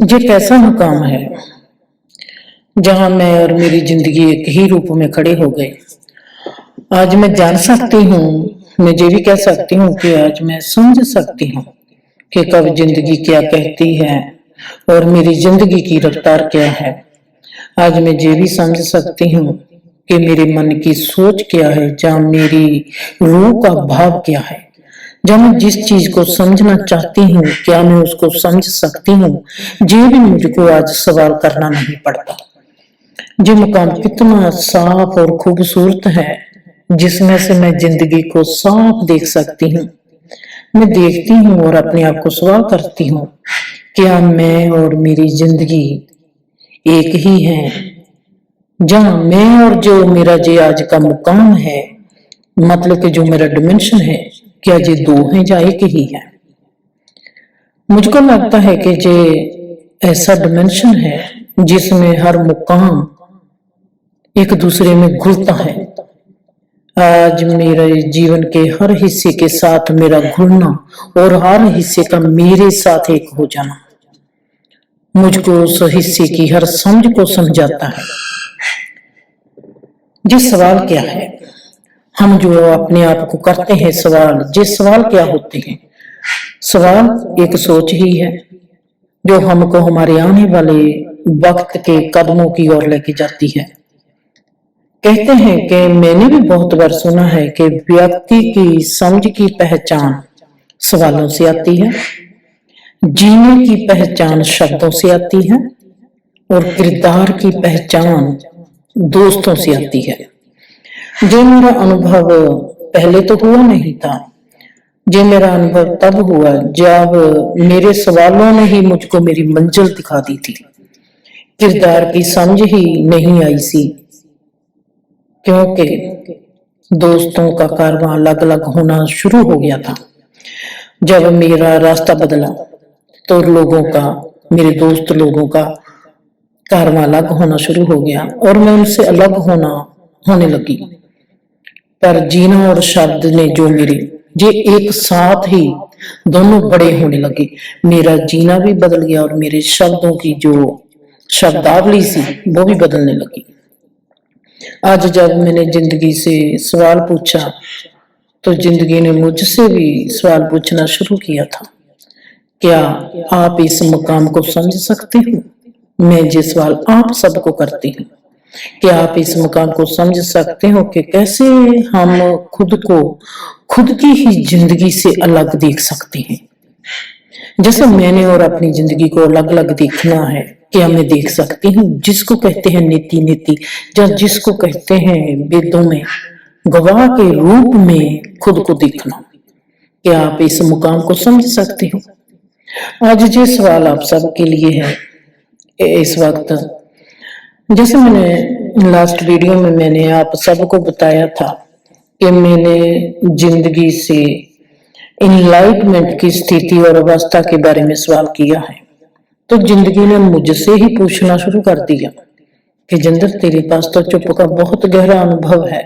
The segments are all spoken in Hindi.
ये कैसा मुकाम है जहां मैं और मेरी जिंदगी एक ही रूप में खड़े हो गए। आज मैं जान सकती हूँ, मैं ये भी कह सकती हूँ कि आज मैं समझ सकती हूँ कि कब जिंदगी क्या कहती है और मेरी जिंदगी की रफ्तार क्या है। आज मैं ये भी समझ सकती हूँ कि मेरे मन की सोच क्या है, जहाँ मेरी रूह का भाव क्या है। जब मैं जिस चीज को समझना चाहती हूँ, क्या मैं उसको समझ सकती हूँ, ये भी मुझको आज सवाल करना नहीं पड़ता। ये मुकाम कितना साफ और खूबसूरत है, जिसमें से मैं जिंदगी को साफ देख सकती हूँ। मैं देखती हूँ और अपने आप को सवाल करती हूँ, क्या मैं और मेरी जिंदगी एक ही है? जहाँ मैं और जो मेरा जे आज का मुकाम है, मतलब कि जो मेरा डिमेंशन है, क्या ये दो हैं या एक ही है? मुझको लगता है कि ये ऐसा डिमेंशन है जिसमें हर मुकाम एक दूसरे में घुलता है। आज मेरे जीवन के हर हिस्से के साथ मेरा घुलना और हर हिस्से का मेरे साथ एक हो जाना मुझको उस हिस्से की हर समझ को समझाता है। ये सवाल क्या है? हम जो अपने आप को करते हैं सवाल, ये सवाल क्या होते हैं? सवाल एक सोच ही है जो हमको हमारे आने वाले वक्त के कदमों की ओर लेके जाती है। कहते हैं कि मैंने भी बहुत बार सुना है कि व्यक्ति की समझ की पहचान सवालों से आती है, जीने की पहचान शब्दों से आती है और किरदार की पहचान दोस्तों से आती है। जो मेरा अनुभव पहले तो हुआ नहीं था, जो मेरा अनुभव तब हुआ जब मेरे सवालों ने ही मुझको मेरी मंजिल दिखा दी थी। किरदार की समझ ही नहीं आई सी, क्योंकि दोस्तों का कारवां अलग अलग होना शुरू हो गया था। जब मेरा रास्ता बदला तो लोगों का, मेरे दोस्त लोगों का कारवां अलग होना शुरू हो गया और मैं उनसे अलग होने लगी। पर जीना और शब्द ने जो मेरे ये एक साथ ही दोनों बड़े होने लगे। मेरा जीना भी बदल गया और मेरे शब्दों की जो शब्दावली सी वो भी बदलने लगी। आज जब मैंने जिंदगी से सवाल पूछा तो जिंदगी ने मुझसे भी सवाल पूछना शुरू किया था। क्या आप इस मुकाम को समझ सकते हो? मैं ये सवाल आप सबको करती हूँ। क्या आप इस मुकाम को समझ सकते हो कि कैसे हम खुद को खुद की ही जिंदगी से अलग देख सकते हैं? जैसे मैंने और अपनी जिंदगी को अलग अलग देखना है, क्या मैं देख सकती हूँ जिसको कहते हैं नीति नीति, या जिसको कहते हैं वेदों में गवाह के रूप में खुद को देखना? क्या आप इस मुकाम को समझ सकते हो? आज ये सवाल आप सबके लिए है इस वक्त। जैसे मैंने लास्ट वीडियो में मैंने आप सबको बताया था कि मैंने जिंदगी से इनलाइटमेंट की स्थिति और अवस्था के बारे में सवाल किया है, तो जिंदगी ने मुझसे ही पूछना शुरू कर दिया कि जिंदर तेरे पास तो चुप का बहुत गहरा अनुभव है,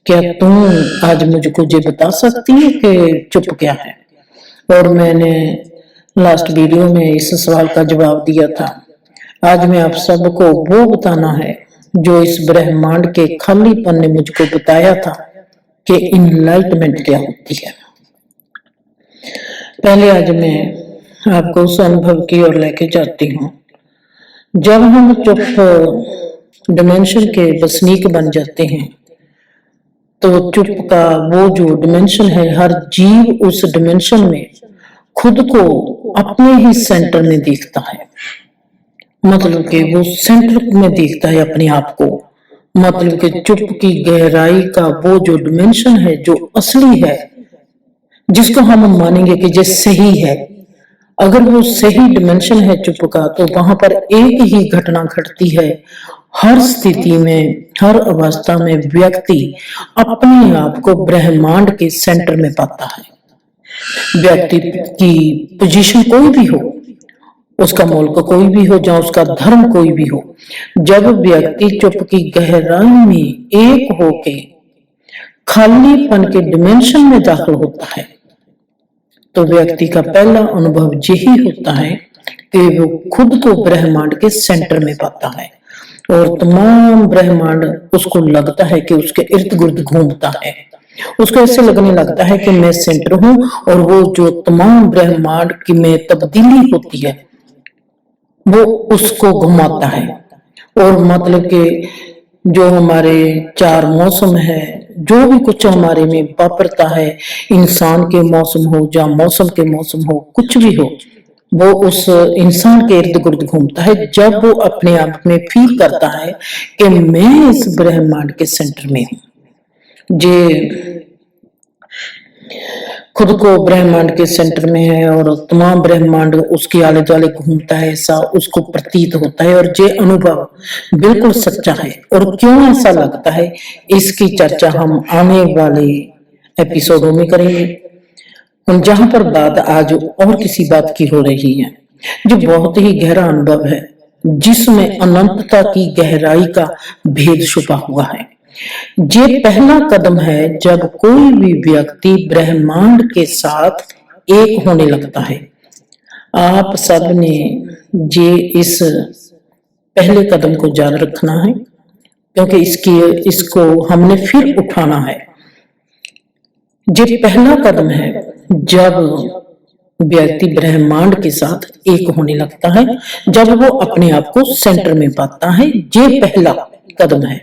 क्या तुम आज मुझको ये बता सकती है कि चुप क्या है? और मैंने लास्ट वीडियो में इस सवाल का जवाब दिया था। आज मैं आप सबको वो बताना है जो इस ब्रह्मांड के खालीपन ने मुझको बताया था कि इनलाइटमेंट क्या होती है। पहले आज मैं आपको उस अनुभव की ओर लेके जाती हूँ जब हम चुप डिमेंशन के वसनीक बन जाते हैं। तो चुप का वो जो डिमेंशन है, हर जीव उस डिमेंशन में खुद को अपने ही सेंटर में देखता है। मतलब कि वो सेंटर में देखता है अपने आप को। मतलब कि चुप की गहराई का वो जो डिमेंशन है, जो असली है, जिसको हम मानेंगे कि ये सही है, अगर वो सही डिमेंशन है चुप का, तो वहां पर एक ही घटना घटती है। हर स्थिति में, हर अवस्था में व्यक्ति अपने आप को ब्रह्मांड के सेंटर में पाता है। व्यक्ति की पोजीशन कोई भी हो, उसका मुल्क कोई भी हो, जहाँ उसका धर्म कोई भी हो, जब व्यक्ति चुप की गहराई में एक होके खालीपन के डिमेंशन में दाखिल होता है, तो व्यक्ति का पहला अनुभव यही होता है कि वो खुद को ब्रह्मांड के सेंटर में पाता है और तमाम ब्रह्मांड उसको लगता है कि उसके इर्द गिर्द घूमता है। उसको ऐसे लगने लगता है कि मैं सेंटर हूं और वो जो तमाम ब्रह्मांड की में तब्दीली होती है वो उसको घुमाता है। और मतलब कि जो हमारे चार मौसम है, जो भी कुछ हमारे में वापरता है, इंसान के मौसम हो या मौसम के मौसम हो, कुछ भी हो, वो उस इंसान के इर्द गिर्द घूमता है जब वो अपने आप में फील करता है कि मैं इस ब्रह्मांड के सेंटर में हूं। जे खुद को ब्रह्मांड के सेंटर में है और तमाम ब्रह्मांड उसके आले दुआले घूमता है, ऐसा उसको प्रतीत होता है। और ये अनुभव बिल्कुल सच्चा है। और क्यों ऐसा लगता है, इसकी चर्चा हम आने वाले एपिसोडों में करेंगे। जहां पर बात आज और किसी बात की हो रही है जो बहुत ही गहरा अनुभव है, जिसमें अनंतता की गहराई का भेद छुपा हुआ है। ये पहला कदम है जब कोई भी व्यक्ति ब्रह्मांड के साथ एक होने लगता है। आप सब ने ये इस पहले कदम को याद रखना है, क्योंकि इसको हमने फिर उठाना है। ये पहला कदम है जब व्यक्ति ब्रह्मांड के साथ एक होने लगता है, जब वो अपने आप को सेंटर में पाता है। ये पहला कदम है।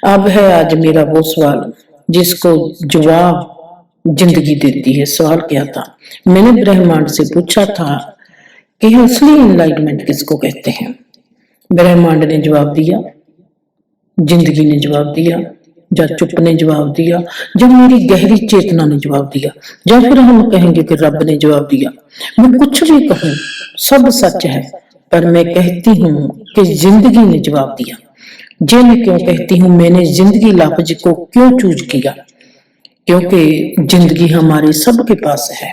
अब है आज मेरा वो सवाल जिसको जवाब जिंदगी देती है। सवाल क्या था? मैंने ब्रह्मांड से पूछा था कि असली एनलाइटमेंट किसको कहते हैं। ब्रह्मांड ने जवाब दिया, जिंदगी ने जवाब दिया, या चुप ने जवाब दिया, जब मेरी गहरी चेतना ने जवाब दिया, या फिर हम कहेंगे कि रब ने जवाब दिया। मैं कुछ भी कहूं, सब सच है, पर मैं कहती हूं कि जिंदगी ने जवाब दिया। जे मैं क्यों कहती हूँ, मैंने जिंदगी लफ्ज को क्यों चूज किया? क्योंकि जिंदगी हमारे सबके पास है।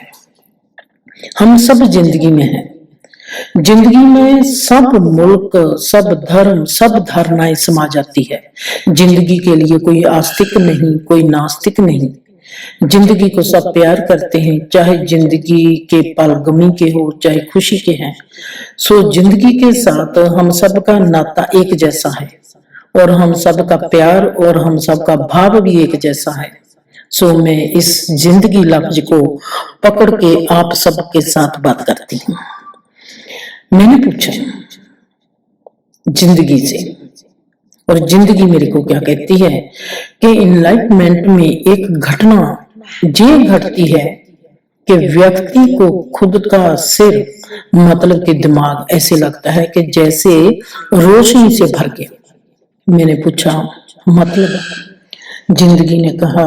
हम सब जिंदगी में हैं। जिंदगी में सब मुल्क, सब धर्म, सब धारणाएं समा जाती है। जिंदगी के लिए कोई आस्तिक नहीं, कोई नास्तिक नहीं। जिंदगी को सब प्यार करते हैं, चाहे जिंदगी के पल गमी के हो, चाहे खुशी के हैं। सो जिंदगी के साथ हम सबका नाता एक जैसा है और हम सबका प्यार और हम सबका भाव भी एक जैसा है। सो मैं इस जिंदगी लफ्ज को पकड़ के आप सबके साथ बात करती हूँ। मैंने पूछा जिंदगी से, और जिंदगी मेरे को क्या कहती है कि इनलाइटमेंट में एक घटना ये घटती है कि व्यक्ति को खुद का सिर, मतलब कि दिमाग, ऐसे लगता है कि जैसे रोशनी से भर गया। मैंने पूछा मतलब? जिंदगी ने कहा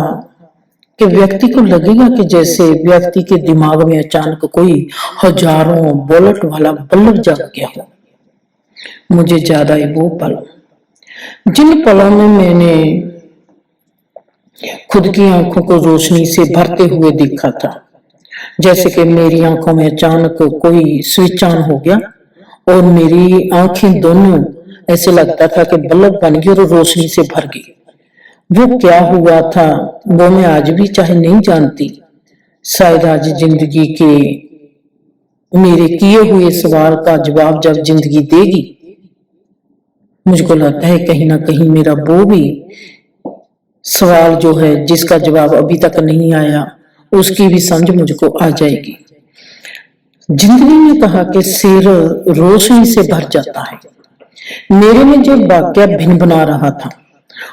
कि व्यक्ति को लगेगा कि जैसे व्यक्ति के दिमाग में अचानक कोई हजारों वोल्ट वाला बल्ब जग गया हो। मुझे याद आई वो पल, जिन पलों में मैंने खुद की आंखों को रोशनी से भरते हुए देखा था। जैसे कि मेरी आंखों में अचानक कोई स्विच ऑन हो गया और मेरी आंखें दोनों ऐसे लगता था कि बल्ब बन गई और रोशनी से भर गई। वो क्या हुआ था वो मैं आज भी चाहे नहीं जानती। शायद आज जिंदगी के मेरे किए हुए सवाल का जवाब जब जिंदगी देगी, मुझको लगता है कहीं ना कहीं मेरा वो भी सवाल जो है जिसका जवाब अभी तक नहीं आया, उसकी भी समझ मुझको आ जाएगी। जिंदगी ने कहा कि सिर रोशनी से भर जाता है। मेरे में जो वाक्य भिन्न बना रहा था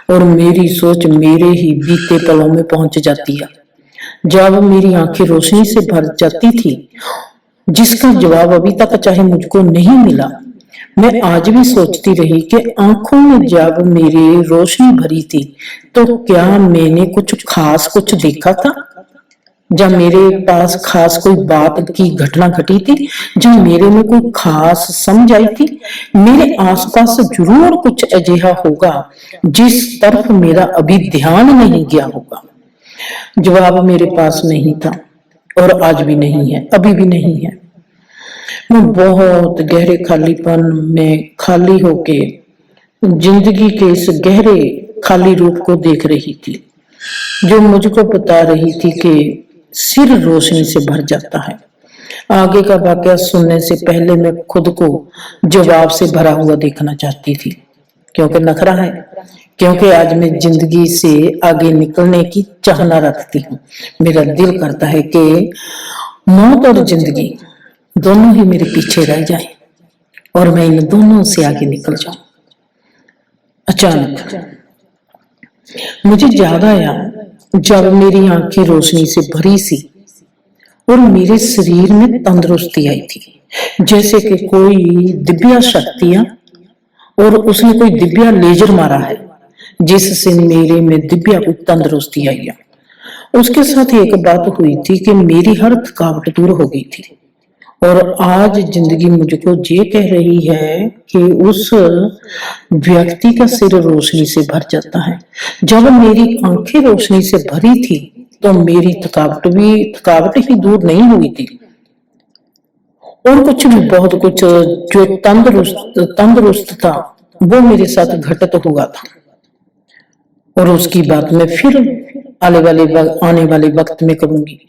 और मेरी सोच मेरे ही बीते पलों में पहुंच जाती है। जब मेरी आंखें रोशनी से भर जाती थी, जिसका जवाब अभी तक चाहे मुझको नहीं मिला, मैं आज भी सोचती रही कि आंखों में जब मेरी रोशनी भरी थी तो क्या मैंने कुछ खास कुछ देखा था? जब मेरे पास खास कोई बात की घटना घटी थी, जब मेरे में कोई खास समझ आई थी? मेरे आसपास जरूर कुछ अजिहा होगा जिस तरफ मेरा अभी ध्यान नहीं गया होगा। जवाब मेरे पास नहीं था और आज भी नहीं है, अभी भी नहीं है। मैं बहुत गहरे खालीपन में खाली होके जिंदगी के इस गहरे खाली रूप को देख रही थी, जो मुझको बता रही थी कि सिर रोशनी से भर जाता है। आगे का वाकया सुनने से पहले मैं खुद को जवाब से भरा हुआ देखना चाहती थी, क्योंकि नखरा है, क्योंकि आज मैं जिंदगी से आगे निकलने की चाहना रखती हूँ। मेरा दिल करता है कि मौत और जिंदगी दोनों ही मेरे पीछे रह जाए और मैं इन दोनों से आगे निकल जाऊं। अचानक मुझे याद आया जब मेरी आंखें रोशनी से भरी सी और मेरे शरीर में तंदुरुस्ती आई थी, जैसे कि कोई दिव्या शक्तियां और उसने कोई दिव्या लेजर मारा है जिससे मेरे में दिव्या को तंदुरुस्ती आई है। उसके साथ एक बात हुई थी कि मेरी हर थकावट दूर हो गई थी और आज जिंदगी मुझको ये कह रही है कि उस व्यक्ति का सिर रोशनी से भर जाता है। जब मेरी आंखें रोशनी से भरी थी तो मेरी थकावट ही दूर नहीं हुई थी और कुछ भी बहुत कुछ जो तंदुरुस्त था वो मेरे साथ घटित हुआ था। और उसकी बात मैं फिर आने वाले वक्त में करूंगी।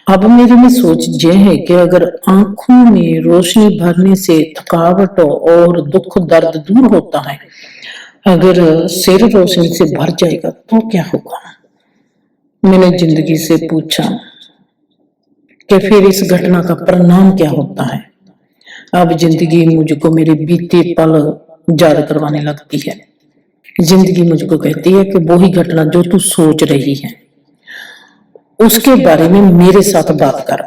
अब मेरे में सोच ये है कि अगर आंखों में रोशनी भरने से थकावट और दुख दर्द दूर होता है, अगर सिर रोशनी से भर जाएगा तो क्या होगा। मैंने जिंदगी से पूछा कि फिर इस घटना का परिणाम क्या होता है। अब जिंदगी मुझको मेरे बीते पल याद करवाने लगती है। जिंदगी मुझको कहती है कि वो ही घटना जो तू सोच रही है उसके बारे में मेरे साथ बात कर।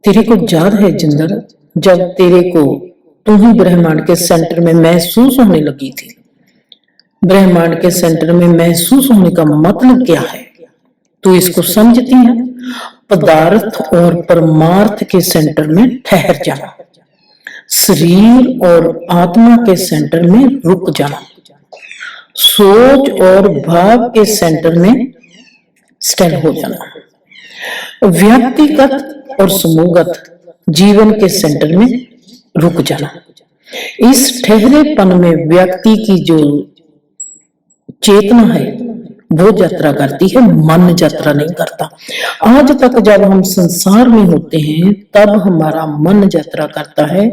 तेरे को याद है जिंदर, जब तेरे को तू ही ब्रह्मांड के सेंटर में महसूस होने लगी थी। ब्रह्मांड के सेंटर में महसूस होने का मतलब क्या है तू इसको समझती है? पदार्थ और परमार्थ के सेंटर में ठहर जाना, शरीर और आत्मा के सेंटर में रुक जाना, सोच और भाव के सेंटर में स्टैंड हो जाना, व्यक्तिगत और समूहगत जीवन के सेंटर में रुक जाना। इस ठहरेपन में व्यक्ति की जो चेतना है वो यात्रा करती है, मन यात्रा नहीं करता। आज तक जब हम संसार में होते हैं तब हमारा मन यात्रा करता है,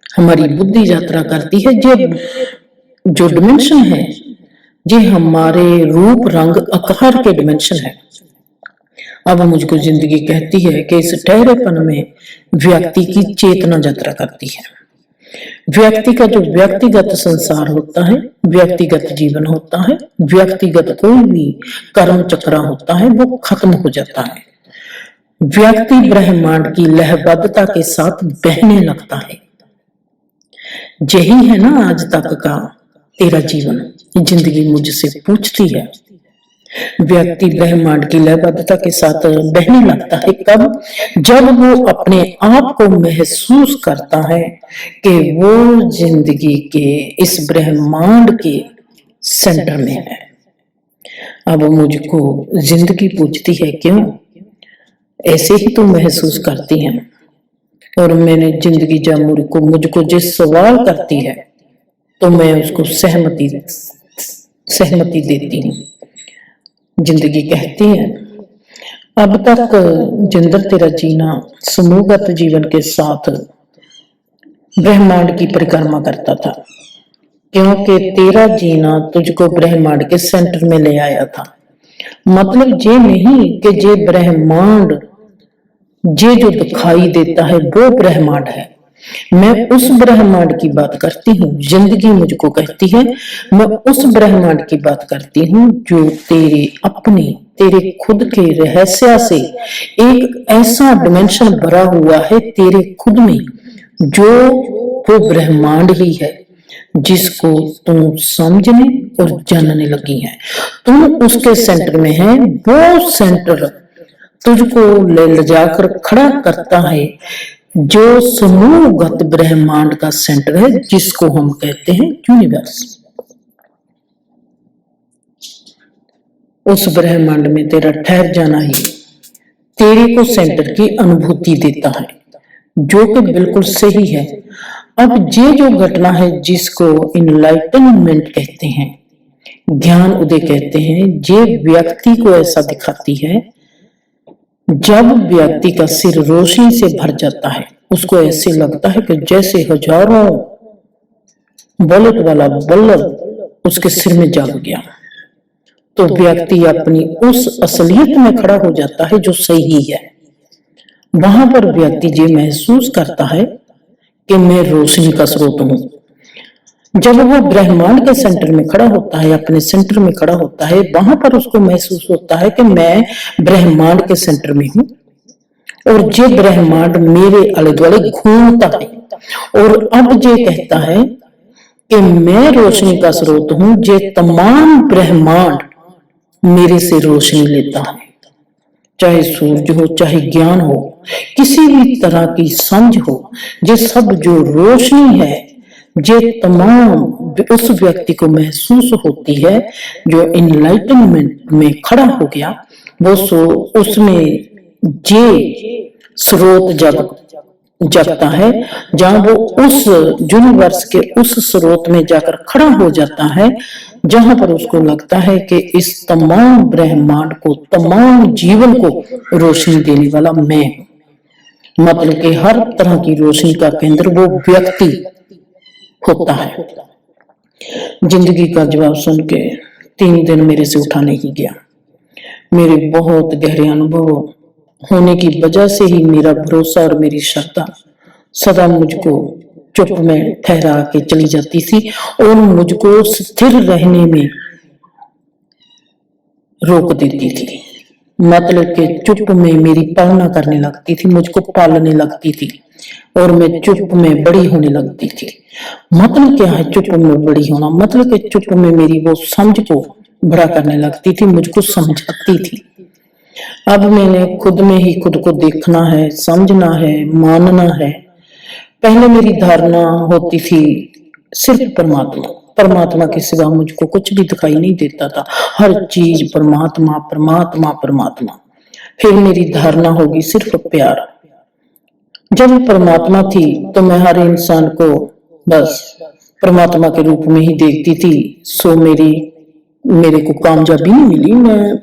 हमारी बुद्धि यात्रा करती है। जो डिमेंशन है ये हमारे रूप रंग आकार के डिमेंशन है। अब मुझको जिंदगी कहती है कि इस ठहरेपन में व्यक्ति की चेतना यात्रा करती है। व्यक्ति का जो व्यक्तिगत संसार होता है, व्यक्तिगत जीवन होता है, व्यक्तिगत कोई भी कर्म चक्र होता है वो खत्म हो जाता है। व्यक्ति ब्रह्मांड की लयबद्धता के साथ बहने लगता है। यही है ना आज तक का तेरा जीवन। जिंदगी मुझसे पूछती है, व्यक्ति ब्रह्मांड की लयबद्धता के साथ बहने लगता है कब? जब वो अपने आप को महसूस करता है कि वो जिंदगी के इस ब्रह्मांड के सेंटर में है। अब मुझको जिंदगी पूछती है क्यों? ऐसे ही तो महसूस करती है। और मैंने जिंदगी जब मुझको जिस सवाल करती है तो मैं उसको सहमति देती हूँ। जिंदगी कहती है, अब तक जिंदर तेरा जीना समूहगत जीवन के साथ ब्रह्मांड की परिक्रमा करता था, क्योंकि तेरा जीना तुझको ब्रह्मांड के सेंटर में ले आया था। मतलब ये नहीं कि ये ब्रह्मांड ये जो दिखाई देता है वो ब्रह्मांड है। मैं उस ब्रह्मांड की बात करती हूँ। जिंदगी मुझको कहती है मैं उस ब्रह्मांड की बात करती हूँ जो तेरे अपने तेरे खुद के रहस्य से एक ऐसा डिमेंशन भरा हुआ है तेरे खुद में, जो वो ब्रह्मांड ही है जिसको तुम समझने और जानने लगी है। तुम उसके सेंटर में है। वो सेंटर तुझको ले जाकर खड़ा करता है जो समूहगत ब्रह्मांड का सेंटर है, जिसको हम कहते हैं यूनिवर्स। उस ब्रह्मांड में तेरा ठहर जाना ही तेरे को सेंटर की अनुभूति देता है, जो कि बिल्कुल सही है। अब ये जो घटना है जिसको इनलाइटनमेंट कहते हैं, ज्ञान उदय कहते हैं, ये व्यक्ति को ऐसा दिखाती है जब व्यक्ति का सिर रोशनी से भर जाता है, उसको ऐसे लगता है कि जैसे हजारों बुलेट वाला बल्ब उसके सिर में जल गया। तो व्यक्ति अपनी उस असलियत में खड़ा हो जाता है जो सही है। वहां पर व्यक्ति ये महसूस करता है कि मैं रोशनी का स्रोत हूं। जब वो ब्रह्मांड के सेंटर में खड़ा होता है, अपने सेंटर में खड़ा होता है, वहां पर उसको महसूस होता है कि मैं ब्रह्मांड के सेंटर में हूं और ये ब्रह्मांड मेरे आले दुआले घूमता है। और अब ये कहता है कि मैं रोशनी का स्रोत हूं। ये तमाम ब्रह्मांड मेरे से रोशनी लेता है, चाहे सूरज हो, चाहे ज्ञान हो, किसी भी तरह की समझ हो, ये सब जो रोशनी है, ये तमाम उस व्यक्ति को महसूस होती है जो इनलाइटनमेंट में खड़ा हो गया। वो उसमें ये स्रोत जगता है, जहां वो उस यूनिवर्स के उस स्रोत में जाकर खड़ा हो जाता है, जहां पर उसको लगता है कि इस तमाम ब्रह्मांड को, तमाम जीवन को रोशनी देने वाला मैं हूं। मतलब कि हर तरह की रोशनी का केंद्र वो व्यक्ति होता है। जिंदगी का जवाब सुन के 3 दिन मेरे से उठा नहीं गया। मेरे बहुत गहरे अनुभव होने की वजह से ही मेरा भरोसा और मेरी श्रद्धा सदा मुझको चुप में ठहरा के चली जाती थी और मुझको स्थिर रहने में रोक देती थी। मतलब कि चुप में मेरी पालना करने लगती थी, मुझको पालने लगती थी और मैं चुप में बड़ी होने लगती थी। मतलब क्या है चुप में बड़ी होना? मतलब कि चुप में मेरी वो समझ को बड़ा करने लगती थी, मुझको समझाती थी। अब मैंने खुद में ही खुद को देखना है, समझना है, मानना है। पहले मेरी धारणा होती थी सिर्फ परमात्मा, परमात्मा के सिवा मुझको कुछ भी दिखाई नहीं देता था, हर चीज परमात्मा परमात्मा परमात्मा। फिर मेरी धारणा होगी सिर्फ प्यार। जब परमात्मा थी तो मैं हर इंसान को बस परमात्मा के रूप में ही देखती थी। सो मेरे को कामयाबी नहीं मिली। मैं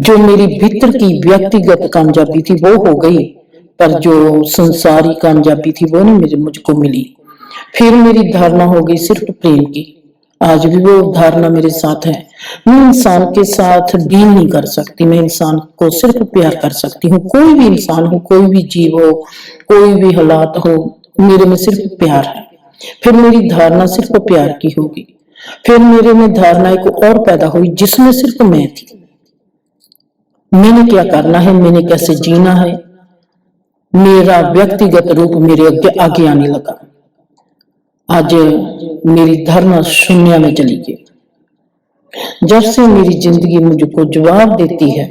जो मेरी भीतर की व्यक्तिगत कामयाबी थी वो हो गई, पर जो संसारी कामयाबी थी वो नहीं मुझको मिली। फिर मेरी धारणा हो गई सिर्फ प्रेम की। आज भी वो धारणा मेरे साथ है। मैं इंसान के साथ डील नहीं कर सकती, मैं इंसान को सिर्फ प्यार कर सकती हूँ। कोई भी इंसान हो, कोई भी जीव हो, कोई भी हालात हो, मेरे में सिर्फ प्यार है। फिर मेरी धारणा सिर्फ प्यार की होगी। फिर मेरे में धारणा एक और पैदा हुई जिसमें सिर्फ मैं थी। मैंने क्या करना है, मैंने कैसे जीना है, मेरा व्यक्तिगत रूप मेरे आगे आने लगा। आज मेरी धारणा शून्य में चली गई। जब से मेरी जिंदगी मुझको जवाब देती है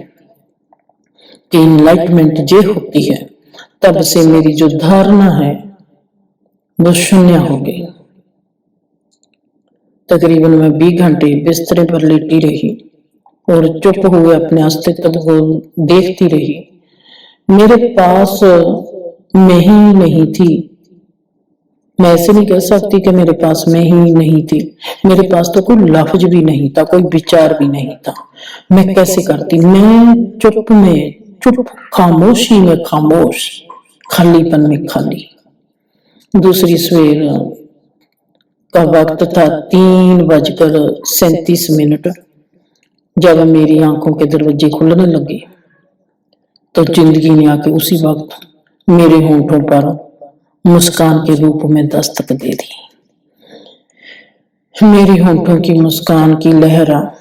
कि इनलाइटमेंट ये होती है, तब से मेरी जो धारणा है वो शून्य हो गई। तकरीबन मैं 20 घंटे बिस्तरे पर लेटी रही और चुप हुए अपने अस्तित्व को देखती रही। मेरे पास मैं ही नहीं थी। मैं ऐसे नहीं कह सकती कि मेरे पास मैं ही नहीं थी। मेरे पास तो कोई लफ्ज भी नहीं था, कोई विचार भी नहीं था। मैं कैसे करती? मैं चुप में चुप, खामोशी में खामोश, खालीपन में खाली। दूसरी सवेर का वक्त था 3:37। जब मेरी आंखों के दरवाजे खुलने लगे तो जिंदगी ने आके उसी वक्त मेरे होंठों पर मुस्कान के रूप में दस्तक दे दी। मेरी होंठों की मुस्कान की लहरा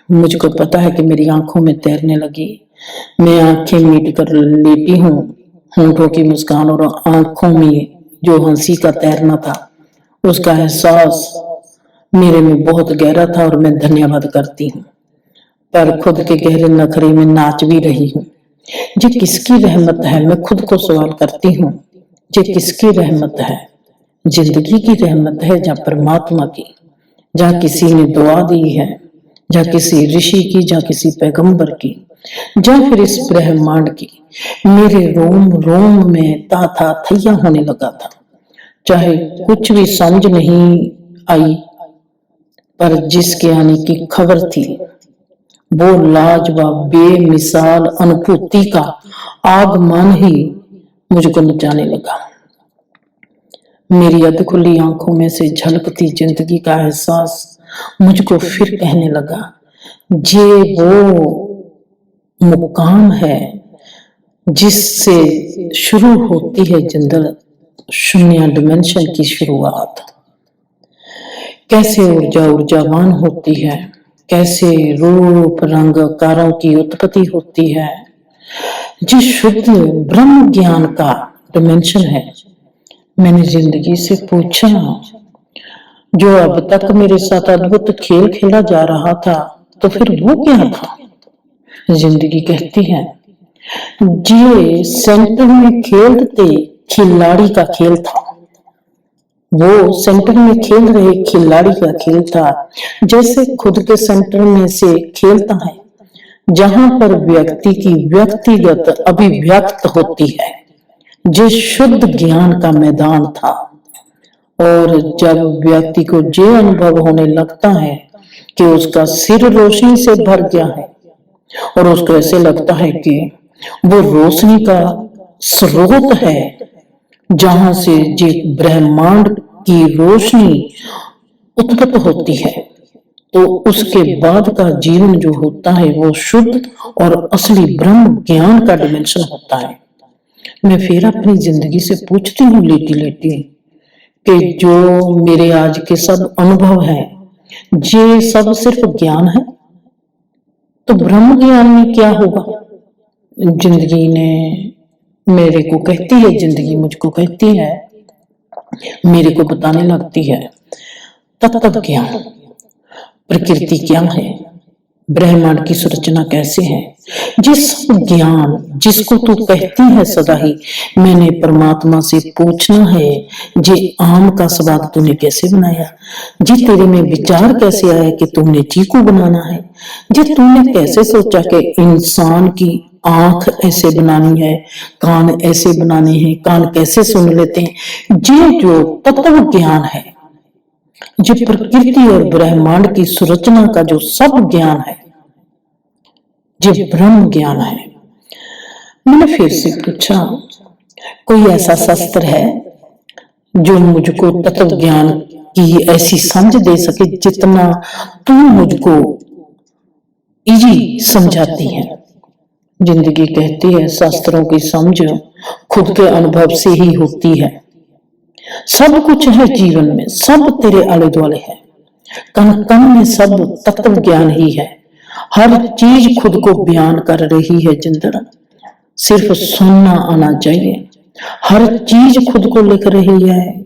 मुझको पता है कि मेरी आंखों में तैरने लगी। मैं आंखें मीट कर लेटी हूँ। होंठों की मुस्कान और आंखों में जो हंसी का तैरना था, उसका एहसास मेरे में बहुत गहरा था और मैं धन्यवाद करती हूँ। पर खुद के गहरे नखरे में नाच भी रही हूँ। ये किसकी रहमत है? मैं खुद को सवाल करती हूँ, ये किसकी रहमत है? जिंदगी की रहमत है या परमात्मा की? जहाँ किसी ने दुआ दी है, जहाँ किसी ऋषि की, जहाँ किसी पैगंबर की, जहाँ फिर इस ब्रह्मांड की। मेरे रोम रोम में था थैया होने लगा था। चाहे कुछ भी समझ नहीं आई, पर जिसके आने की खबर थी वो लाजवाब बेमिसाल अनुभूति का आगमन ही मुझको नचाने लगा। मेरी अधखुली आंखों में से झलकती जिंदगी का एहसास मुझको फिर कहने लगा, ये वो मुकाम है जिससे शुरू होती है जिंदल शून्य डिमेंशन की शुरुआत। कैसे ऊर्जा ऊर्जावान होती है, कैसे रूप रंग आकारों की उत्पत्ति होती है। जिस शुद्ध ब्रह्म ज्ञान का डिमेंशन है। मैंने जिंदगी से पूछा, जो अब तक मेरे साथ अद्भुत खेल खेला जा रहा था, तो फिर वो क्या था? जिंदगी कहती है, ये सेंटर में खेलते खिलाड़ी का खेल था। वो सेंटर में खेल रहे खिलाड़ी का खेल था, जैसे खुद के सेंटर में से खेलता है, जहां पर व्यक्ति की व्यक्तिगत अभिव्यक्त होती है, जो शुद्ध ज्ञान का मैदान था। और जब व्यक्ति को ये अनुभव होने लगता है कि उसका सिर रोशनी से भर गया है और उसको ऐसे लगता है कि वो रोशनी का स्रोत है, जहां से जे ब्रह्मांड की रोशनी उत्पन्न होती है, तो उसके बाद का जीवन जो होता है वो शुद्ध और असली ब्रह्म ज्ञान का डिमेंशन होता है। मैं फिर अपनी जिंदगी से पूछती हूँ लेटी लेटी कि जो मेरे आज के सब अनुभव है, ये सब सिर्फ ज्ञान है, तो ब्रह्म ज्ञान में क्या होगा? जिंदगी ने मेरे को कहती है, जिंदगी मुझको कहती है, मेरे को बताने लगती है, तत्व ज्ञान, प्रकृति क्या है, ब्रह्मांड की संरचना कैसे है। जिस ज्ञान जिसको तू कहती है सदा ही मैंने परमात्मा से पूछना है, जे आम का स्वाद तूने कैसे बनाया, जी तेरे में विचार कैसे आया कि तुमने चीकू बनाना है, जी तूने कैसे सोचा कि इंसान की आंख ऐसे बनानी है, कान ऐसे बनाने हैं, कान कैसे सुन लेते हैं। ये जो तत्व ज्ञान है, जो प्रकृति और ब्रह्मांड की संरचना का जो सब ज्ञान है, जो ब्रह्म ज्ञान है। मैंने फिर से पूछा, कोई ऐसा शास्त्र है जो मुझको तत्व ज्ञान की ऐसी समझ दे सके जितना तू मुझको इजी समझाती है? जिंदगी कहती है, शास्त्रों की समझ खुद के अनुभव से ही होती है। सब कुछ है जीवन में, सब तेरे आले दुआले है, कण कण में सब तत्व ज्ञान ही है। हर चीज खुद को बयान कर रही है जिंदड़ा, सिर्फ सुनना आना चाहिए। हर चीज खुद को लिख रही है,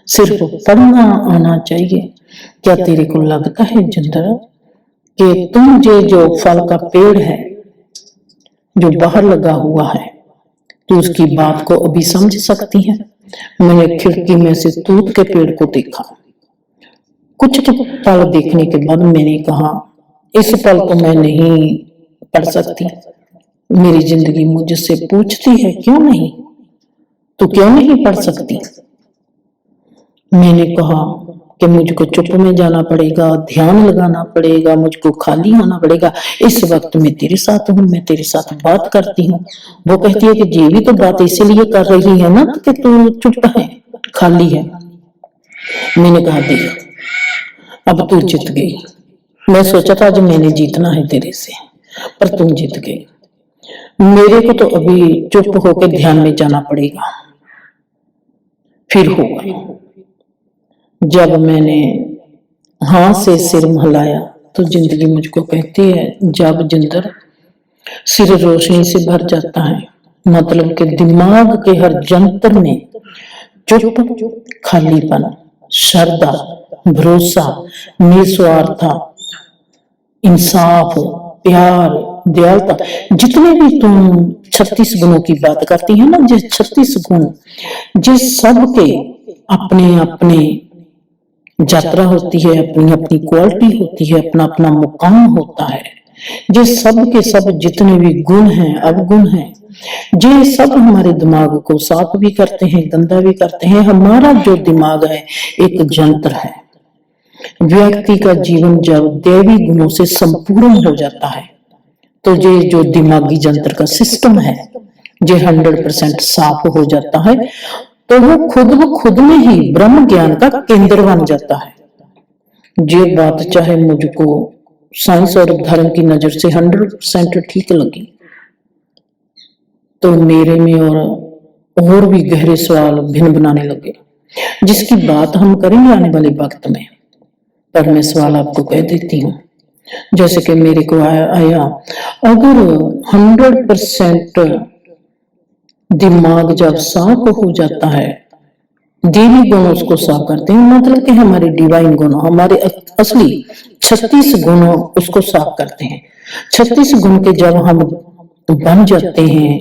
सिर्फ पढ़ना आना चाहिए। क्या तेरे को लगता है जिंदड़ा कि तुम जो फल का पेड़ है जो बाहर लगा हुआ है, तो उसकी बात को अभी समझ सकती है? मैंने खिड़की में से तूत के पेड़ को देखा। कुछ पल देखने के बाद मैंने कहा, इस पल को मैं नहीं पढ़ सकती। मेरी जिंदगी मुझसे पूछती है, क्यों नहीं, तो क्यों नहीं पढ़ सकती? मैंने कहा कि मुझको चुप में जाना पड़ेगा, ध्यान लगाना पड़ेगा, मुझको खाली होना पड़ेगा। इस वक्त मैं तेरे साथ हूँ, मैं तेरे साथ बात करती हूँ। वो कहती है कि जी भी तो बात इसीलिए कर रही है ना कि तू चुप है, खाली है। मैंने कहा, देख अब तू जीत गई। मैं सोचा था आज मैंने जीतना है तेरे से, पर तुम जीत गई। मेरे को तो अभी चुप होकर ध्यान में जाना पड़ेगा, फिर होगा। जब मैंने हां से सिर हिलाया तो जिंदगी मुझको कहती है, जब जिंदर सिर रोशनी से भर जाता है, मतलब कि दिमाग के हर जंतर में चुप, खालीपन, श्रद्धा, भरोसा, निस्वार्थ, इंसाफ, प्यार, दयालुता, जितने भी तुम 36 गुणों की बात करती है ना, जिस 36 गुण, जिस सब के अपने अपने यात्रा होती है, अपनी अपनी क्वालिटी होती है, अपना अपना मुकाम होता है। जो सब के सब जितने भी गुण हैं, अवगुण हैं, ये सब हमारे दिमाग को साफ भी करते हैं, गंदा भी करते हैं। हमारा जो दिमाग है एक जंत्र है, व्यक्ति का जीवन जब दैवी गुणों से संपूर्ण हो जाता है तो ये जो दिमागी जंत्र का सिस्टम है ये 100% साफ हो जाता है, तो वो खुद में ही ब्रह्म ज्ञान का केंद्र बन जाता है। ये बात चाहे मुझको साइंस और धर्म की नजर से 100% ठीक लगी, तो मेरे में और भी गहरे सवाल भिन्न बनाने लगे, जिसकी बात हम करेंगे आने वाले वक्त में। पर मैं सवाल आपको कह देती हूँ, जैसे कि मेरे को आया अगर 100% दिमाग जब साफ हो जाता है, देवी गुण उसको साफ करते हैं, मतलब कि हमारे डिवाइन गुण, हमारे असली 36 गुण उसको साफ करते हैं। 36 गुण के जब हम बन जाते हैं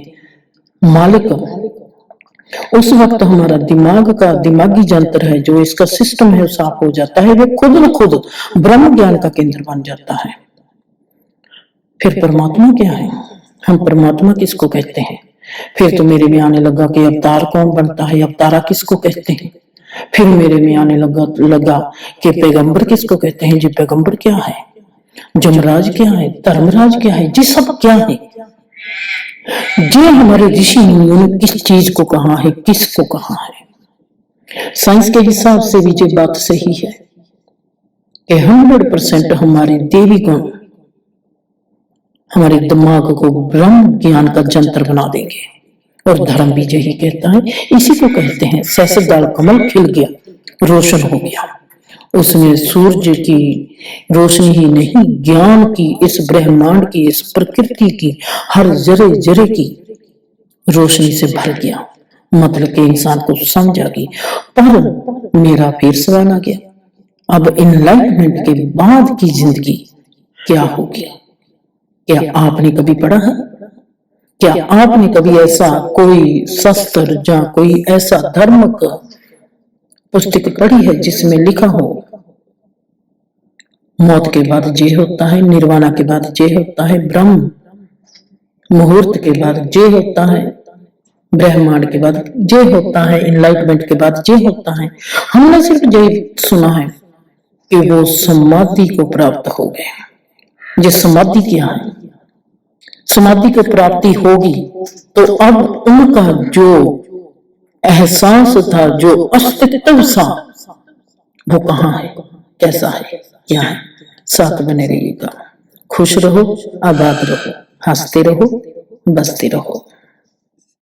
मालिक, उस वक्त हमारा दिमाग का दिमागी जंत्र है जो इसका सिस्टम है साफ हो जाता है, वो खुद न खुद ब्रह्म ज्ञान का केंद्र बन जाता है। फिर परमात्मा क्या है? हम परमात्मा किसको कहते हैं? फिर तो मेरे में आने लगा कि अवतार कौन बनता है, अवतारा किसको कहते हैं। फिर मेरे में आने लगा कि पैगंबर किसको कहते हैं, जी पैगंबर क्या है, जमराज क्या है, धर्मराज क्या है, जी सब क्या है। ये हमारे ऋषि मुनियों ने किस चीज को कहा है, किसको कहा है। साइंस के हिसाब से भी ये बात सही है कि 100% हमारे देवी गुण हमारे दिमाग को ब्रह्म ज्ञान का जंतर बना देंगे। और धर्म भी यही कहता है, इसी को कहते हैं सहस्त्रदाल कमल खिल गया, रोशन हो गया, उसमें सूर्य की रोशनी ही नहीं, ज्ञान की, इस ब्रह्मांड की, इस प्रकृति की, हर जरे जरे की रोशनी से भर गया। मतलब कि इंसान को समझ आ गई। पर मेरा फिर सवाल आ गया, अब इनलाइटमेंट के बाद की जिंदगी क्या होगी? क्या आपने कभी पढ़ा है? क्या आपने कभी ऐसा कोई शास्त्र या कोई ऐसा धर्म का पुस्तक पढ़ी है जिसमें लिखा हो मौत के बाद जे होता है, निर्वाणा के बाद जे होता है, ब्रह्म मुहूर्त के बाद जे होता है, ब्रह्मांड के बाद जे होता है, इनलाइटमेंट के बाद जे होता है। हमने सिर्फ यही सुना है कि वो समाधि को प्राप्त हो गए। ये समाधि क्या है? समाधि को प्राप्ति होगी तो अब उनका जो एहसास था, जो अस्तित्व था, वो कहाँ है, कैसा है, क्या है। साथ बने रहिएगा। खुश रहो, आबाद रहो, हंसते रहो, बसते रहो।